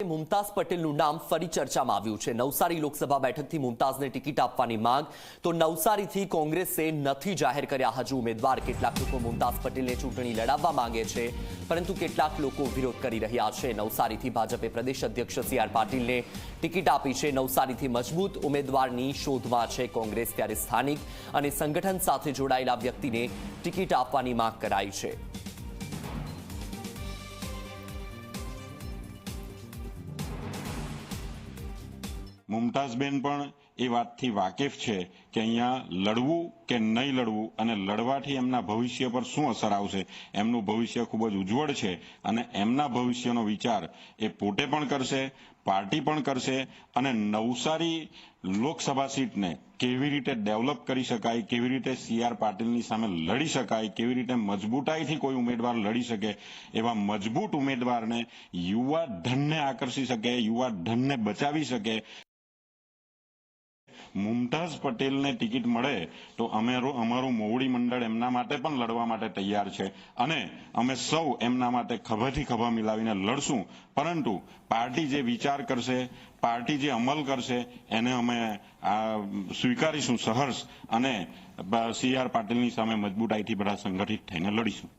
મુમતાઝ પટેલનું નામ ફરી ચર્ચામાં આવ્યું છે। નવસારી લોકસભા બેઠકથી મુમતાઝને ટિકિટ આપવાની માંગ તો નવસારીથી કોંગ્રેસે નથી જાહેર કર્યા હજુ ઉમેદવાર। કેટલાક લોકો મુમતાઝ પટેલને ચૂંટણી લડાવવા માંગે છે, પરંતુ કેટલાક લોકો વિરોધ કરી રહ્યા છે। નવસારીથી ભાજપે પ્રદેશ અધ્યક્ષ સી.આર. પાટીલને ટિકિટ આપી છે। નવસારીથી મજબૂત ઉમેદવારની શોધમાં છે કોંગ્રેસ, ત્યારે સ્થાનિક અને સંગઠન સાથે જોડાયેલા વ્યક્તિને ટિકિટ આપવાની માંગ કરાઈ છે। મુમતાઝબેન પણ એ વાતથી વાકેફ છે કે અહીંયા લડવું કે નહીં લડવું અને લડવાથી એમના ભવિષ્ય પર શું અસર આવશે। એમનું ભવિષ્ય ખૂબ જ ઉજ્જવળ છે અને એમના ભવિષ્યનો વિચાર એ પોતે પણ કરશે, પાર્ટી પણ કરશે અને નવસારી લોકસભા સીટને કેવી રીતે ડેવલપ કરી શકાય, કેવી રીતે સી.આર. પાટીલની સામે લડી શકાય, કેવી રીતે મજબૂતાઈથી કોઈ ઉમેદવાર લડી શકે, એવા મજબૂત ઉમેદવારને યુવા ધનને આકર્ષી શકે, યુવા ધનને બચાવી શકે। મુમતાઝ પટેલને ટિકિટ મળે તો અમારું મોવડી મંડળ એમના માટે પણ લડવા માટે તૈયાર છે અને અમે સૌ એમના માટે ખભાથી ખભા મિલાવીને લડશું। પરંતુ પાર્ટી જે વિચાર કરશે, પાર્ટી જે અમલ કરશે એને અમે સ્વીકારીશું સહર્ષ અને સી.આર. પાટીલની સામે મજબૂતાઈથી બધા સંગઠિત થઈને લડીશું।